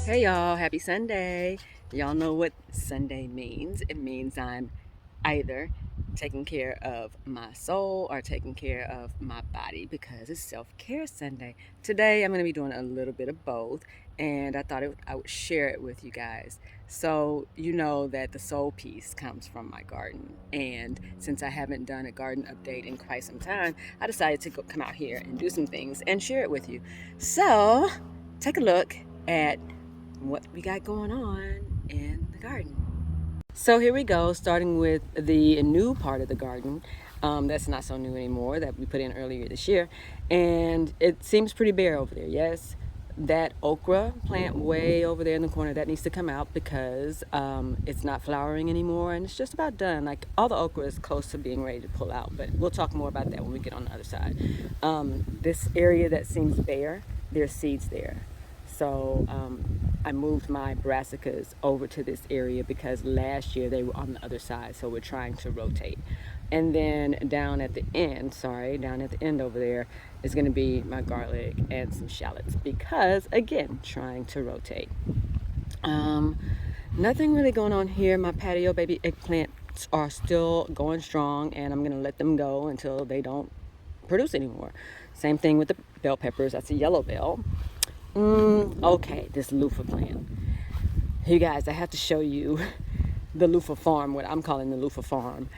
Hey y'all, happy Sunday. Y'all know what Sunday means. It means I'm either taking care of my soul or taking care of my body because it's self-care Sunday. Today I'm going to be doing a little bit of both, and I thought I would share it with you guys. So you know that the soul piece comes from my garden, and since I haven't done a garden update in quite some time, I decided to come out here and do some things and share it with you. So take a look at what we got going on in the garden. So here we go, starting with the new part of the garden. That's not so new anymore, that we put in earlier this year. And it seems pretty bare over there, yes. That okra plant way over there in the corner, that needs to come out because it's not flowering anymore and it's just about done. Like all the okra is close to being ready to pull out, but we'll talk more about that when we get on the other side. This area that seems bare, there's seeds there. So I moved my brassicas over to this area because last year they were on the other side. So we're trying to rotate. And then down at the end over there is going to be my garlic and some shallots because, again, trying to rotate. Um, Nothing really going on here. My patio baby eggplants are still going strong, and I'm going to let them go until they don't produce anymore. Same thing with the bell peppers. That's a yellow bell. Okay, this loofah plant. You guys, I have to show you the loofah farm, what I'm calling the loofah farm.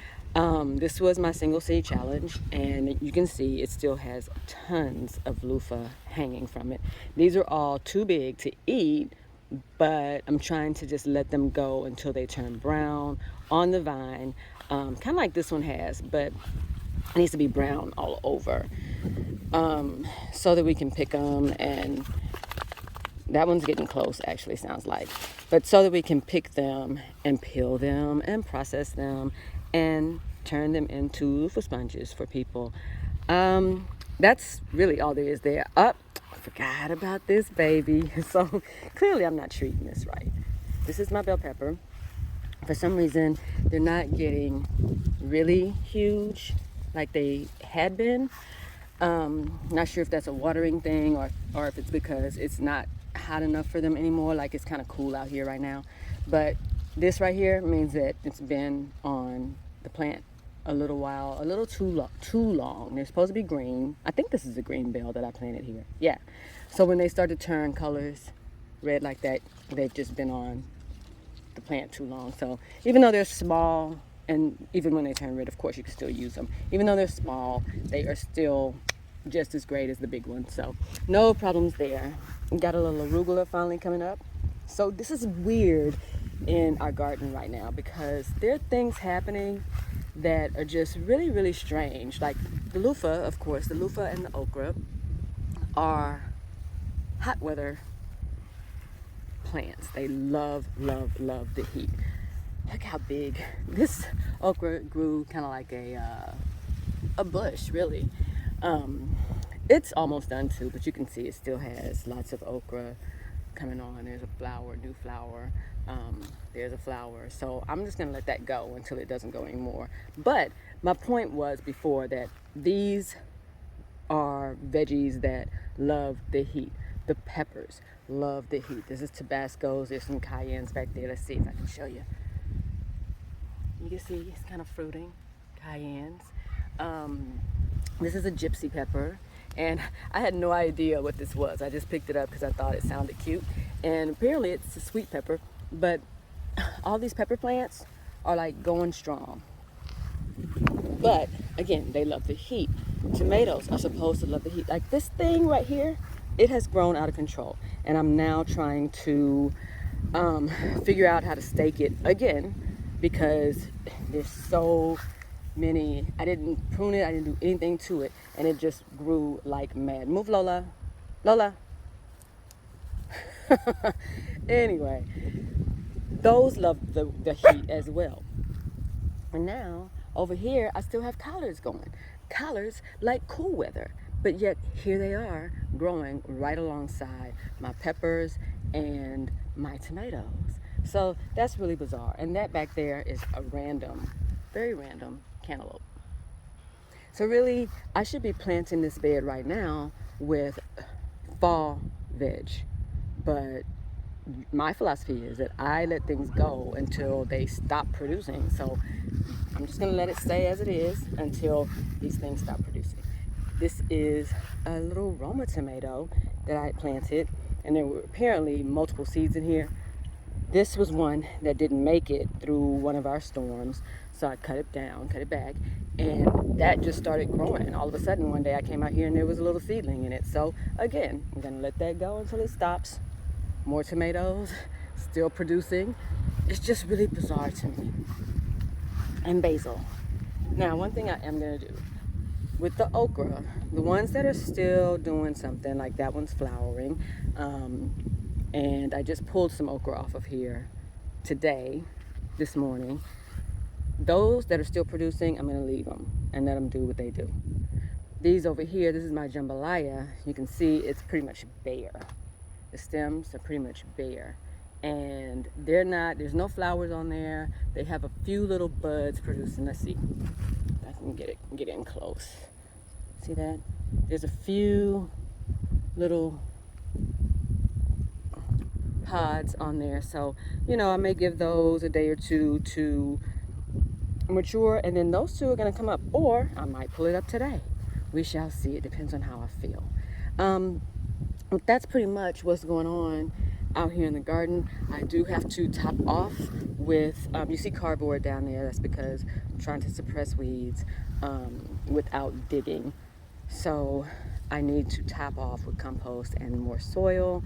This was my single seed challenge, and you can see it still has tons of loofah hanging from it. These are all too big to eat, but I'm trying to just let them go until they turn brown on the vine, kind of like this one has, but it needs to be brown all over, so that we can pick them. And that one's getting close, actually, sounds like. But so that we can pick them and peel them and process them and turn them into loofah sponges for people. That's really all there is there. Up, I forgot about this baby. So clearly I'm not treating this right. This is my bell pepper. For some reason, they're not getting really huge like they had been. Not sure if that's a watering thing or if it's because it's not hot enough for them anymore. Like it's kind of cool out here right now. But this right here means that it's been on the plant a little while, a little too long. They're supposed to be green. I think this is a green bell that I planted here. Yeah. So when they start to turn colors red like that, they've just been on the plant too long. So even though they're small, and even when they turn red, of course, you can still use them. Even though they're small, they are still just as great as the big ones. So no problems there. We got a little arugula finally coming up. So this is weird in our garden right now because there are things happening that are just really, really strange. Like the loofah, of course, the loofah and the okra are hot weather plants. They love, love, love the heat. Look how big this okra grew, kind of like a bush, really. It's almost done too, but you can see it still has lots of okra coming on. There's a flower, new flower. There's a flower. So I'm just gonna let that go until it doesn't go anymore. But my point was before that these are veggies that love the heat. The peppers love the heat. This is Tabasco's. There's some cayennes back there. Let's see if I can show you. You can see it's kind of fruiting, cayennes. This is a gypsy pepper, and I had no idea what this was. I just picked it up because I thought it sounded cute, and apparently it's a sweet pepper. But all these pepper plants are like going strong. But again, they love the heat. Tomatoes are supposed to love the heat. Like this thing right here, it has grown out of control, and I'm now trying to figure out how to stake it again because there's so many. I didn't prune it, I didn't do anything to it, and it just grew like mad. Move, Lola. Lola. Anyway, those love the heat as well. And now over here, I still have collards going. Collards like cool weather, but yet here they are growing right alongside my peppers and my tomatoes. So that's really bizarre. And that back there is a random, very random cantaloupe. So really, I should be planting this bed right now with fall veg, but my philosophy is that I let things go until they stop producing. So I'm just gonna let it stay as it is until these things stop producing. This is a little Roma tomato that I planted, and there were apparently multiple seeds in here. This was one that didn't make it through one of our storms, so I cut it down, cut it back, and that just started growing. And all of a sudden, one day I came out here and there was a little seedling in it. So again, I'm gonna let that go until it stops. More tomatoes, still producing. It's just really bizarre to me. And basil. Now, one thing I am gonna do with the okra, the ones that are still doing something, like that one's flowering, and I just pulled some okra off of here today, this morning. Those that are still producing, I'm gonna leave them and let them do what they do. These over here, this is my jambalaya. You can see it's pretty much bare. The stems are pretty much bare, and there's no flowers on there. They have a few little buds producing. Let's see, I can get in close. See that? There's a few little pods on there, so I may give those a day or two to mature, and then those two are going to come up, or I might pull it up today. We shall see. It depends on how I feel. That's pretty much what's going on out here in the garden. I do have to top off with, you see cardboard down there. That's because I'm trying to suppress weeds without digging. So I need to top off with compost and more soil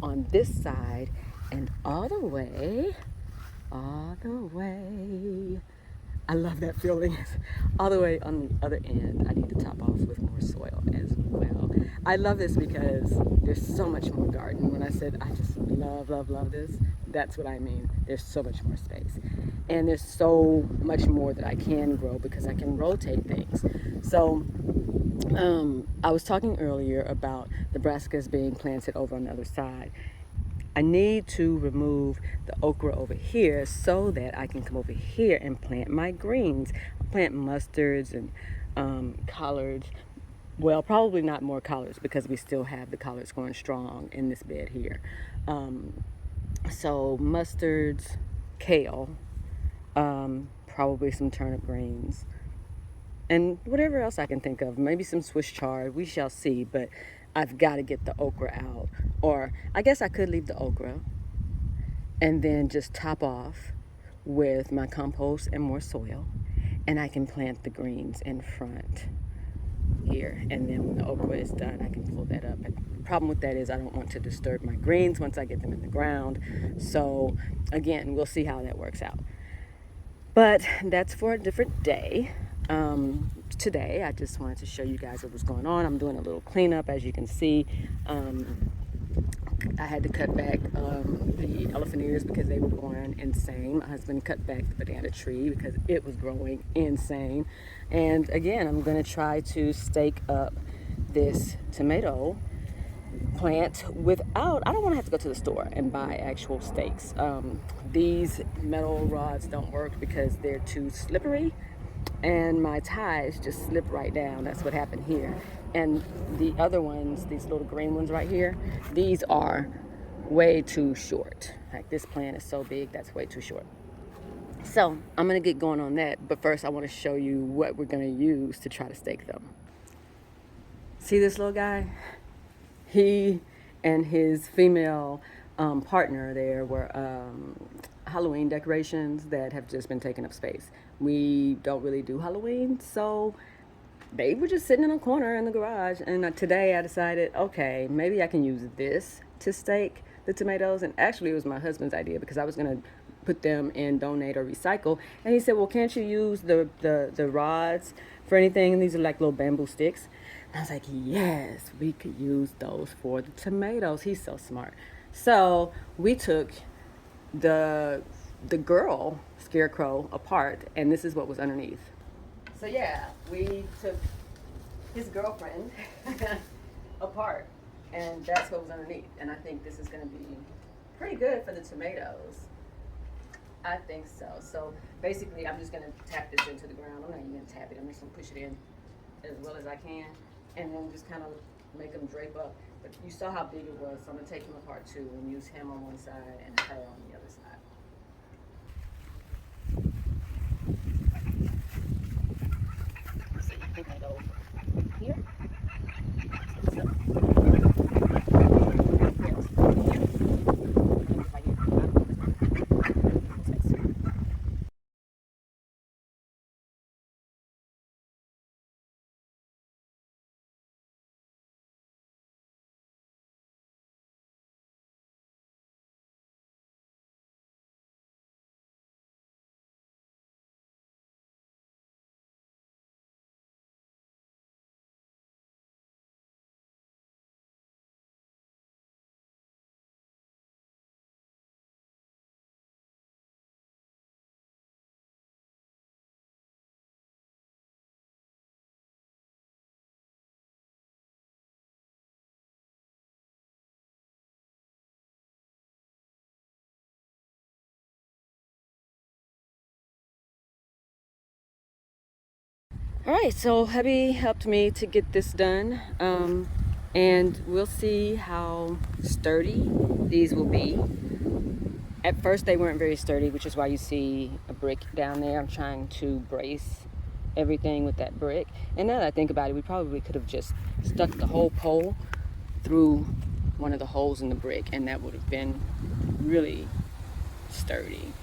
on this side, and all the way, I love that feeling. All the way on the other end, I need to top off with more soil as well. I love this because there's so much more garden. When I said I just love this, that's what I mean. There's so much more space. And there's so much more that I can grow because I can rotate things. So I was talking earlier about the brassicas being planted over on the other side. I need to remove the okra over here so that I can come over here and plant my greens. I'll plant mustards and collards. Well, probably not more collards because we still have the collards going strong in this bed here. So mustards, kale, probably some turnip greens, and whatever else I can think of. Maybe some Swiss chard. We shall see, but I've got to get the okra out. Or I guess I could leave the okra and then just top off with my compost and more soil, and I can plant the greens in front here. And then when the okra is done, I can pull that up. And the problem with that is I don't want to disturb my greens once I get them in the ground. So again, we'll see how that works out. But that's for a different day. Today, I just wanted to show you guys what was going on. I'm doing a little cleanup, as you can see. I had to cut back the elephant ears because they were going insane. My husband cut back the banana tree because it was growing insane. And again, I'm going to try to stake up this tomato plant without, I don't want to have to go to the store and buy actual stakes. These metal rods don't work because they're too slippery, and my ties just slip right down. That's what happened here. And the other ones, these little green ones right here, these are way too short. Like this plant is so big, that's way too short. So I'm gonna get going on that, but first I want to show you what we're gonna use to try to stake them. See this little guy? He and his female partner there were Halloween decorations that have just been taking up space. We don't really do Halloween, so they were just sitting in a corner in the garage. And today I decided, okay, maybe I can use this to stake the tomatoes. And actually, it was my husband's idea because I was going to put them in donate or recycle. And he said, well, can't you use the rods for anything? And these are like little bamboo sticks. And I was like, yes, we could use those for the tomatoes. He's so smart. So we took the girl scarecrow apart, and this is what was underneath. So yeah, we took his girlfriend apart, and that's what was underneath. And I think this is going to be pretty good for the tomatoes. I think so. So basically, I'm just going to tap this into the ground. I'm not even going to tap it. I'm just going to push it in as well as I can, and then just kind of make them drape up. But you saw how big it was, so I'm gonna take him apart too and use him on one side and her on the other side. So we're gonna go here. All right, so hubby helped me to get this done, and we'll see how sturdy these will be. At first they weren't very sturdy, which is why you see a brick down there. I'm trying to brace everything with that brick. And now that I think about it, we probably could have just stuck the whole pole through one of the holes in the brick, and that would have been really sturdy.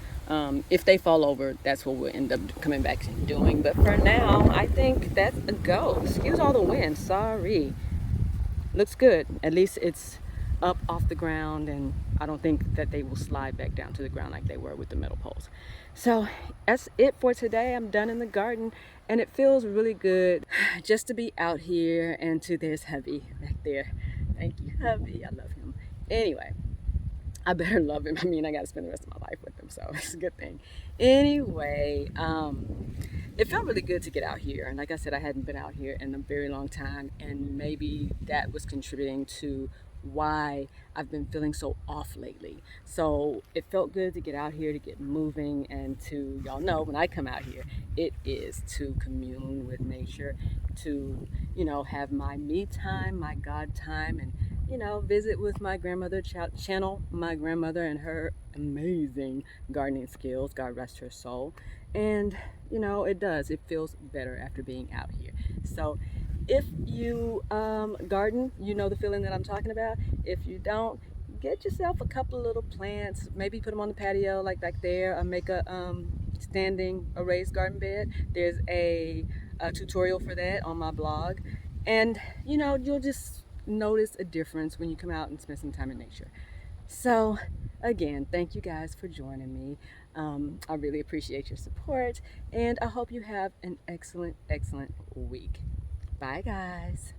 If they fall over, that's what we'll end up coming back and doing. But for now, I think that's a go. Excuse all the wind, sorry. Looks good. At least it's up off the ground, and I don't think that they will slide back down to the ground like they were with the metal poles. So that's it for today. I'm done in the garden, and it feels really good just to be out here. And to there's hubby back there. Thank you, hubby. I love him. Anyway, I better love him. I mean, I got to spend the rest of my life with him, so it's a good thing. Anyway, it felt really good to get out here. And like I said, I hadn't been out here in a very long time, and maybe that was contributing to why I've been feeling so off lately. So it felt good to get out here, to get moving, and to, y'all know, when I come out here, it is to commune with nature, to, have my me time, my God time, and visit with my grandmother, channel my grandmother and her amazing gardening skills. God rest her soul. And, it feels better after being out here. So if you garden, you know the feeling that I'm talking about. If you don't, get yourself a couple of little plants, maybe put them on the patio like back there, or make a raised garden bed. There's a tutorial for that on my blog. And, you'll just notice a difference when you come out and spend some time in nature. So again, thank you guys for joining me. I really appreciate your support, and I hope you have an excellent week. Bye guys.